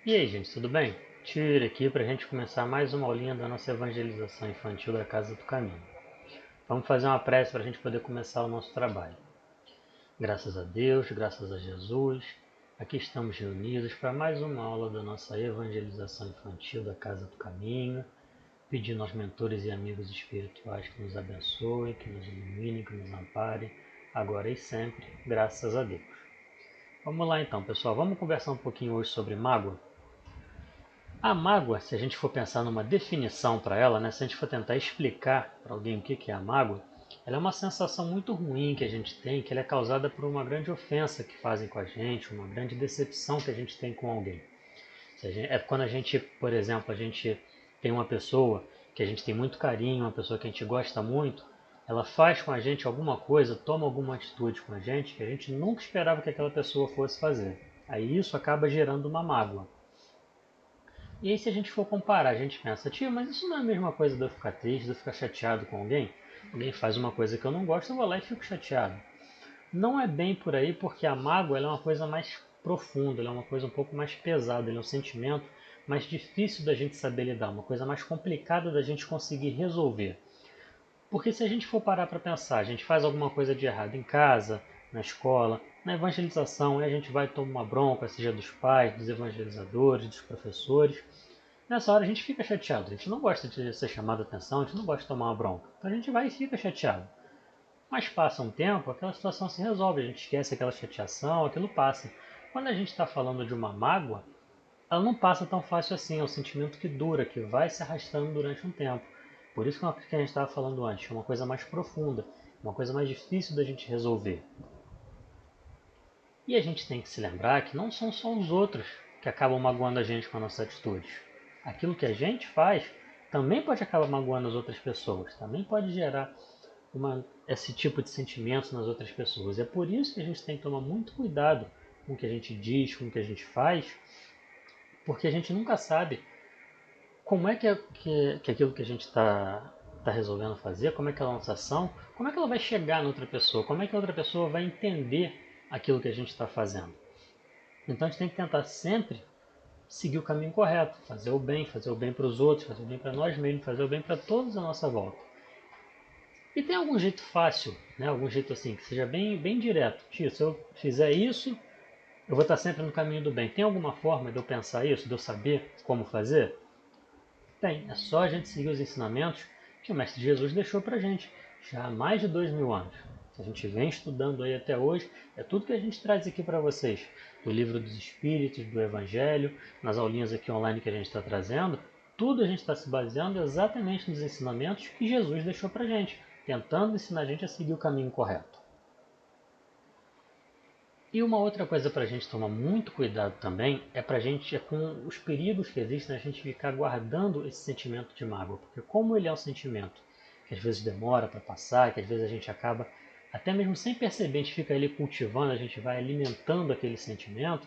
E aí, gente, tudo bem? Tira aqui para a gente começar mais uma aulinha da nossa evangelização infantil da Casa do Caminho. Vamos fazer uma prece para a gente poder começar o nosso trabalho. Graças a Deus, graças a Jesus, aqui estamos reunidos para mais uma aula da nossa evangelização infantil da Casa do Caminho, pedindo aos mentores e amigos espirituais que nos abençoem, que nos iluminem, que nos amparem, agora e sempre, graças a Deus. Vamos lá então, pessoal, vamos conversar um pouquinho hoje sobre mágoa? A mágoa, se a gente for pensar numa definição para ela, né, se a gente for tentar explicar para alguém o que é a mágoa, ela é uma sensação muito ruim que a gente tem, que ela é causada por uma grande ofensa que fazem com a gente, uma grande decepção que a gente tem com alguém. É quando a gente, por exemplo, a gente tem uma pessoa que a gente tem muito carinho, uma pessoa que a gente gosta muito, ela faz com a gente alguma coisa, toma alguma atitude com a gente que a gente nunca esperava que aquela pessoa fosse fazer. Aí isso acaba gerando uma mágoa. E aí se a gente for comparar, a gente pensa, tio, mas isso não é a mesma coisa de eu ficar triste, de eu ficar chateado com alguém? Alguém faz uma coisa que eu não gosto, eu vou lá e fico chateado. Não é bem por aí, porque a mágoa ela é uma coisa mais profunda, ela é uma coisa um pouco mais pesada, ela é um sentimento mais difícil da gente saber lidar, uma coisa mais complicada da gente conseguir resolver. Porque se a gente for parar para pensar, a gente faz alguma coisa de errado em casa, na escola, na evangelização, aí a gente vai tomar uma bronca, seja dos pais, dos evangelizadores, dos professores. Nessa hora a gente fica chateado, a gente não gosta de ser chamado a atenção, a gente não gosta de tomar uma bronca. Então a gente vai e fica chateado. Mas passa um tempo, aquela situação se resolve, a gente esquece aquela chateação, aquilo passa. Quando a gente está falando de uma mágoa, ela não passa tão fácil assim, é um sentimento que dura, que vai se arrastando durante um tempo. Por isso que a gente estava falando antes, é uma coisa mais profunda, uma coisa mais difícil da gente resolver. E a gente tem que se lembrar que não são só os outros que acabam magoando a gente com as nossas atitudes. Aquilo que a gente faz também pode acabar magoando as outras pessoas, também pode gerar esse tipo de sentimento nas outras pessoas. É por isso que a gente tem que tomar muito cuidado com o que a gente diz, com o que a gente faz, porque a gente nunca sabe como é que aquilo que a gente está resolvendo fazer, como é que é a nossa ação, como é que ela vai chegar na outra pessoa, como é que a outra pessoa vai entender aquilo que a gente está fazendo. Então a gente tem que tentar sempre seguir o caminho correto, fazer o bem para os outros, fazer o bem para nós mesmos, fazer o bem para todos à nossa volta. E tem algum jeito fácil, né? Algum jeito assim, que seja bem direto. Tio, se eu fizer isso, eu vou estar sempre no caminho do bem. Tem alguma forma de eu pensar isso, de eu saber como fazer? Tem, é só a gente seguir os ensinamentos que o Mestre Jesus deixou para a gente já há mais de 2000 anos. Se a gente vem estudando aí até hoje, é tudo que a gente traz aqui para vocês. Do Livro dos Espíritos, do Evangelho, nas aulinhas aqui online que a gente está trazendo, tudo a gente está se baseando exatamente nos ensinamentos que Jesus deixou para a gente, tentando ensinar a gente a seguir o caminho correto. E uma outra coisa para a gente tomar muito cuidado também é para a gente com os perigos que existem a gente ficar guardando esse sentimento de mágoa, porque como ele é um sentimento que às vezes demora para passar, que às vezes a gente acaba até mesmo sem perceber, a gente fica ali cultivando, a gente vai alimentando aquele sentimento,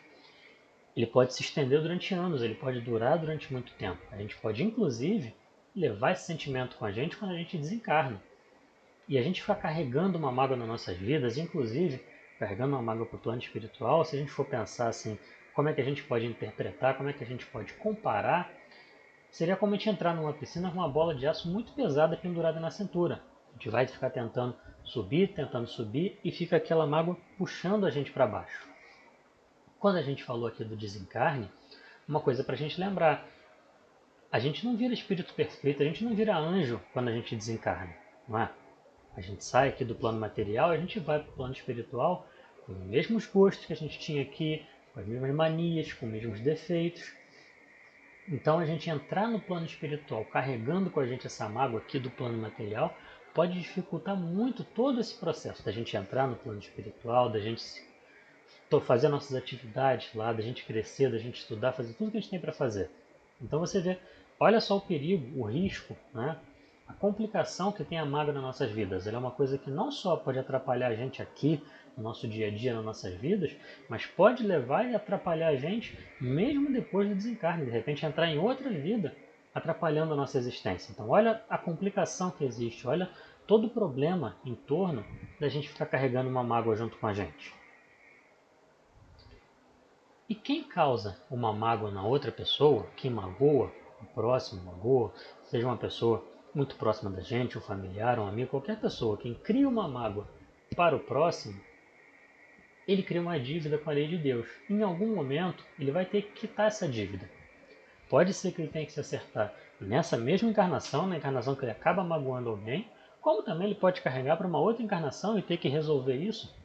ele pode se estender durante anos, ele pode durar durante muito tempo. A gente pode inclusive levar esse sentimento com a gente quando a gente desencarna. E a gente ficar carregando uma mágoa nas nossas vidas, inclusive carregando uma mágoa para o plano espiritual, se a gente for pensar assim, como é que a gente pode interpretar, como é que a gente pode comparar, seria como a gente entrar numa piscina com uma bola de aço muito pesada pendurada na cintura. A gente vai ficar tentando subir, e fica aquela mágoa puxando a gente para baixo. Quando a gente falou aqui do desencarne, uma coisa para a gente lembrar, a gente não vira espírito perfeito, a gente não vira anjo quando a gente desencarna, não é? A gente sai aqui do plano material, a gente vai para o plano espiritual com os mesmos gostos que a gente tinha aqui, com as mesmas manias, com os mesmos defeitos. Então a gente entrar no plano espiritual carregando com a gente essa mágoa aqui do plano material pode dificultar muito todo esse processo da gente entrar no plano espiritual, da gente fazer nossas atividades lá, da gente crescer, da gente estudar, fazer tudo que a gente tem para fazer. Então você vê, olha só o perigo, o risco, né? A complicação que tem a mágoa nas nossas vidas. Ela é uma coisa que não só pode atrapalhar a gente aqui, no nosso dia a dia, nas nossas vidas, mas pode levar e atrapalhar a gente mesmo depois do desencarne. De repente entrar em outra vida, atrapalhando a nossa existência. Então olha a complicação que existe, olha todo o problema em torno da gente ficar carregando uma mágoa junto com a gente. E quem causa uma mágoa na outra pessoa, quem magoa o próximo, magoa, seja uma pessoa muito próxima da gente, um familiar, um amigo, qualquer pessoa, quem cria uma mágoa para o próximo, ele cria uma dívida com a lei de Deus. Em algum momento, ele vai ter que quitar essa dívida. Pode ser que ele tenha que se acertar nessa mesma encarnação, na encarnação que ele acaba magoando alguém, como também ele pode carregar para uma outra encarnação e ter que resolver isso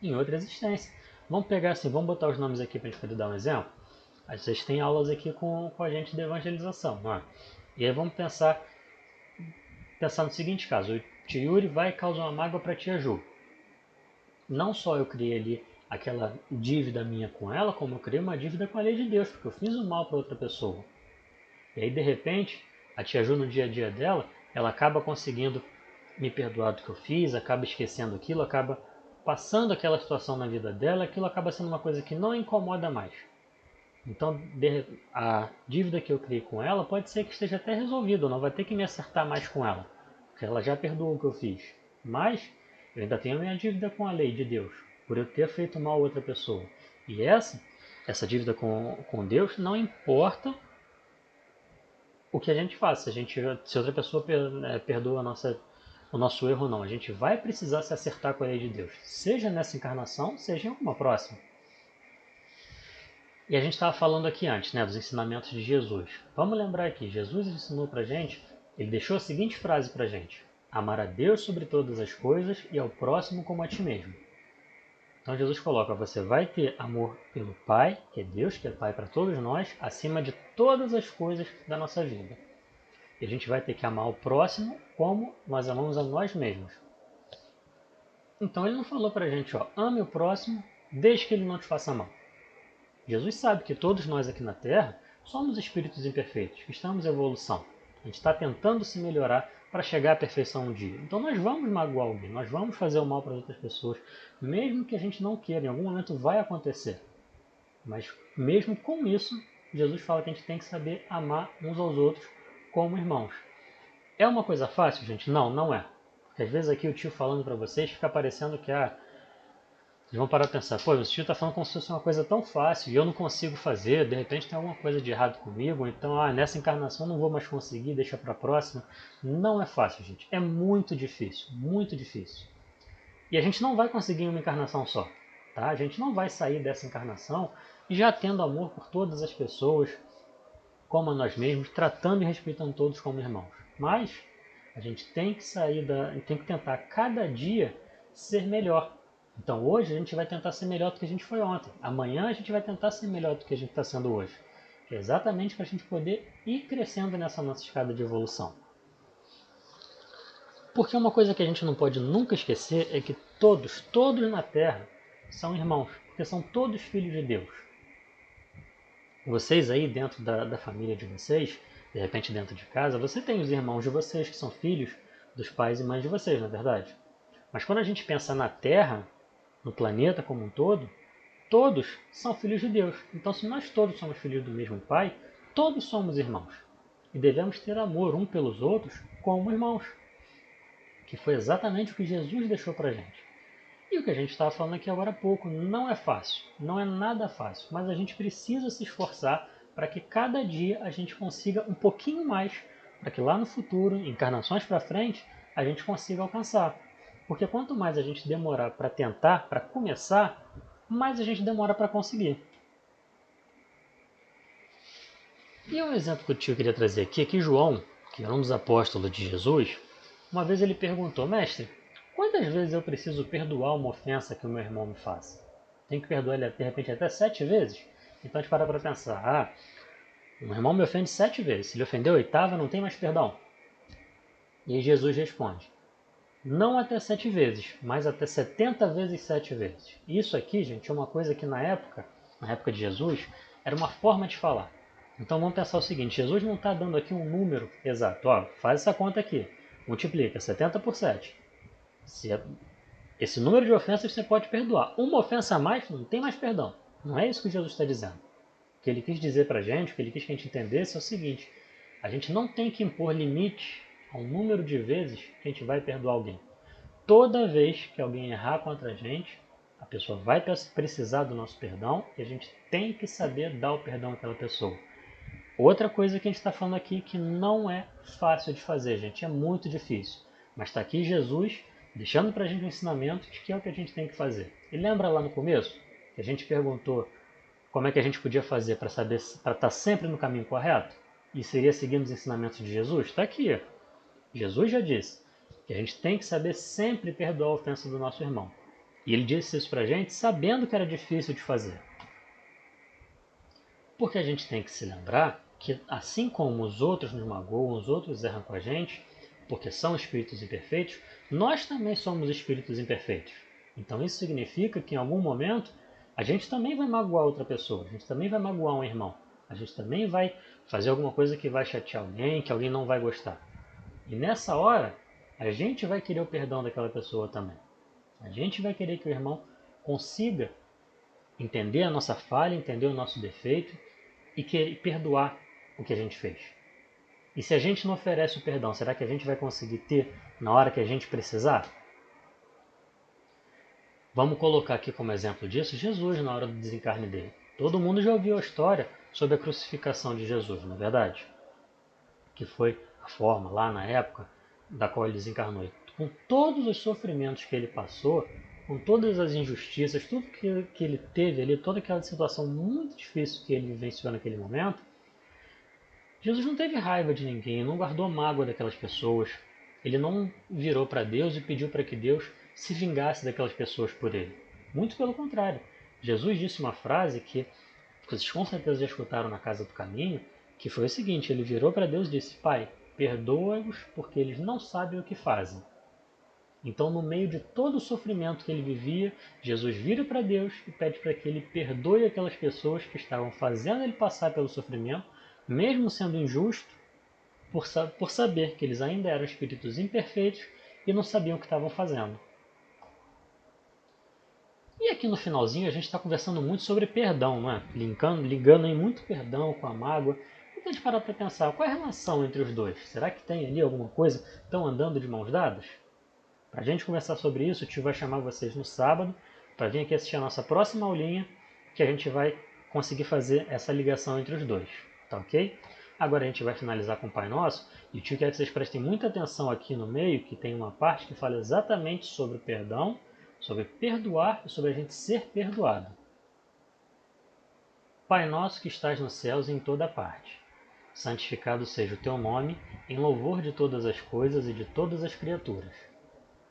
em outra existência. Vamos pegar assim, vamos botar os nomes aqui para a gente poder dar um exemplo. Vocês têm aulas aqui com a gente de evangelização. Ó. E aí vamos pensar no seguinte caso. O tio Yuri vai e causa uma mágoa para a tia Ju. Não só eu criei ali aquela dívida minha com ela, como eu criei uma dívida com a lei de Deus, porque eu fiz o mal para outra pessoa. E aí, de repente, a tia Ju, no dia a dia dela, ela acaba conseguindo me perdoar do que eu fiz, acaba esquecendo aquilo, acaba passando aquela situação na vida dela, aquilo acaba sendo uma coisa que não incomoda mais. Então, a dívida que eu criei com ela pode ser que esteja até resolvida, eu não vai ter que me acertar mais com ela, porque ela já perdoou o que eu fiz. Mas eu ainda tenho a minha dívida com a lei de Deus, por eu ter feito mal a outra pessoa. E essa dívida com Deus, não importa o que a gente faz, se outra pessoa perdoa o nosso erro ou não, a gente vai precisar se acertar com a lei de Deus, seja nessa encarnação, seja em alguma próxima. E a gente estava falando aqui antes, dos ensinamentos de Jesus. Vamos lembrar aqui, Jesus ensinou pra gente, ele deixou a seguinte frase pra gente: amar a Deus sobre todas as coisas e ao próximo como a ti mesmo. Então Jesus coloca, você vai ter amor pelo Pai, que é Deus, que é Pai para todos nós, acima de todas as coisas da nossa vida. E a gente vai ter que amar o próximo como nós amamos a nós mesmos. Então ele não falou pra gente, ame o próximo desde que ele não te faça mal. Jesus sabe que todos nós aqui na Terra somos espíritos imperfeitos, que estamos em evolução. A gente está tentando se melhorar para chegar à perfeição um dia. Então nós vamos magoar alguém, nós vamos fazer o mal para outras pessoas, mesmo que a gente não queira, em algum momento vai acontecer. Mas mesmo com isso, Jesus fala que a gente tem que saber amar uns aos outros como irmãos. É uma coisa fácil, gente? Não, não é. Porque às vezes aqui o tio falando para vocês fica parecendo que vocês vão parar a pensar, pô, o tio está falando como se fosse uma coisa tão fácil e eu não consigo fazer, de repente tem alguma coisa de errado comigo, então nessa encarnação não vou mais conseguir, deixa para a próxima. Não é fácil, gente. É muito difícil, muito difícil. E a gente não vai conseguir em uma encarnação só. Tá? A gente não vai sair dessa encarnação já tendo amor por todas as pessoas, como a nós mesmos, tratando e respeitando todos como irmãos. Mas a gente tem que tem que tentar cada dia ser melhor. Então hoje a gente vai tentar ser melhor do que a gente foi ontem. Amanhã a gente vai tentar ser melhor do que a gente está sendo hoje. Que é exatamente para a gente poder ir crescendo nessa nossa escada de evolução. Porque uma coisa que a gente não pode nunca esquecer é que todos na Terra são irmãos, porque são todos filhos de Deus. Vocês aí dentro da família de vocês, de repente dentro de casa, você tem os irmãos de vocês que são filhos dos pais e mães de vocês, não é verdade? Mas quando a gente pensa na Terra, no planeta como um todo, todos são filhos de Deus. Então se nós todos somos filhos do mesmo Pai, todos somos irmãos. E devemos ter amor um pelos outros como irmãos. Que foi exatamente o que Jesus deixou pra gente. E o que a gente estava falando aqui agora há pouco, não é fácil, não é nada fácil, mas a gente precisa se esforçar para que cada dia a gente consiga um pouquinho mais, para que lá no futuro, encarnações para frente, a gente consiga alcançar. Porque quanto mais a gente demorar para tentar, para começar, mais a gente demora para conseguir. E um exemplo que o tio queria trazer aqui é que João, que era um dos apóstolos de Jesus, uma vez ele perguntou, mestre, quantas vezes eu preciso perdoar uma ofensa que o meu irmão me faz? Tenho que perdoar ele de repente até 7 vezes? Então a gente para pensar, o meu irmão me ofende 7 vezes, se ele ofendeu a 8ª, não tem mais perdão. E aí Jesus responde, não até 7 vezes, mas até 70 vezes 7 vezes. Isso aqui, gente, é uma coisa que na época de Jesus, era uma forma de falar. Então vamos pensar o seguinte, Jesus não está dando aqui um número exato. Faz essa conta aqui, multiplica 70 por 7. Esse número de ofensas você pode perdoar. Uma ofensa a mais, não tem mais perdão. Não é isso que Jesus está dizendo. O que ele quis dizer para a gente, o que ele quis que a gente entendesse é o seguinte, a gente não tem que impor limite ao número de vezes que a gente vai perdoar alguém. Toda vez que alguém errar contra a gente A pessoa vai precisar do nosso perdão e a gente tem que saber dar o perdão àquela pessoa. Outra coisa que a gente está falando aqui que não é fácil de fazer, gente, é muito difícil. Mas está aqui Jesus deixando para a gente um ensinamento de que é o que a gente tem que fazer. E lembra lá no começo que a gente perguntou como é que a gente podia fazer para saber, para estar sempre no caminho correto? E seria seguindo os ensinamentos de Jesus? Está aqui. Jesus já disse que a gente tem que saber sempre perdoar a ofensa do nosso irmão. E ele disse isso para a gente sabendo que era difícil de fazer. Porque a gente tem que se lembrar que, assim como os outros nos magoam, os outros erram com a gente, porque são espíritos imperfeitos, nós também somos espíritos imperfeitos. Então isso significa que em algum momento a gente também vai magoar outra pessoa, a gente também vai magoar um irmão, a gente também vai fazer alguma coisa que vai chatear alguém, que alguém não vai gostar. E nessa hora, a gente vai querer o perdão daquela pessoa também. A gente vai querer que o irmão consiga entender a nossa falha, entender o nosso defeito e querer perdoar o que a gente fez. E se a gente não oferece o perdão, será que a gente vai conseguir ter na hora que a gente precisar? Vamos colocar aqui como exemplo disso Jesus na hora do desencarne dele. Todo mundo já ouviu a história sobre a crucificação de Jesus, não é verdade? Que foi a forma lá na época da qual ele desencarnou. Com todos os sofrimentos que ele passou, com todas as injustiças, tudo que ele teve ali, toda aquela situação muito difícil que ele vivenciou naquele momento, Jesus não teve raiva de ninguém, não guardou mágoa daquelas pessoas. Ele não virou para Deus e pediu para que Deus se vingasse daquelas pessoas por ele. Muito pelo contrário. Jesus disse uma frase que vocês com certeza já escutaram na Casa do Caminho, que foi o seguinte, ele virou para Deus e disse, Pai, perdoa-os porque eles não sabem o que fazem. Então, no meio de todo o sofrimento que ele vivia, Jesus vira para Deus e pede para que ele perdoe aquelas pessoas que estavam fazendo ele passar pelo sofrimento, mesmo sendo injusto, por saber que eles ainda eram espíritos imperfeitos e não sabiam o que estavam fazendo. E aqui no finalzinho a gente está conversando muito sobre perdão, não é? Ligando aí muito perdão com a mágoa. E a gente parar para pensar, qual é a relação entre os dois? Será que tem ali alguma coisa? Estão andando de mãos dadas? Para a gente conversar sobre isso, o tio vai chamar vocês no sábado para vir aqui assistir a nossa próxima aulinha, que a gente vai conseguir fazer essa ligação entre os dois, tá ok? Agora a gente vai finalizar com o Pai Nosso, e o tio quer que vocês prestem muita atenção aqui no meio, que tem uma parte que fala exatamente sobre o perdão, sobre perdoar e sobre a gente ser perdoado. Pai nosso que estás nos céus e em toda parte, santificado seja o teu nome, em louvor de todas as coisas e de todas as criaturas.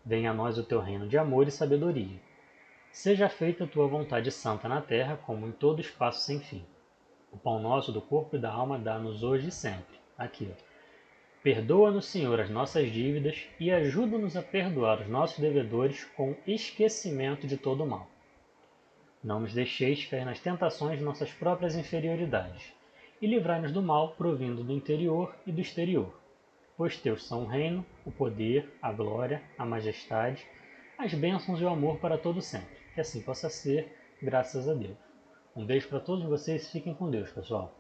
Venha a nós o teu reino de amor e sabedoria. Seja feita a tua vontade santa na terra, como em todo espaço sem fim. O pão nosso do corpo e da alma dá-nos hoje e sempre. Aqui, ó. Perdoa-nos, Senhor, as nossas dívidas e ajuda-nos a perdoar os nossos devedores com esquecimento de todo o mal. Não nos deixeis cair nas tentações de nossas próprias inferioridades e livrai-nos do mal provindo do interior e do exterior. Pois teus são o reino, o poder, a glória, a majestade, as bênçãos e o amor para todo sempre. Que assim possa ser, graças a Deus. Um beijo para todos vocês e fiquem com Deus, pessoal.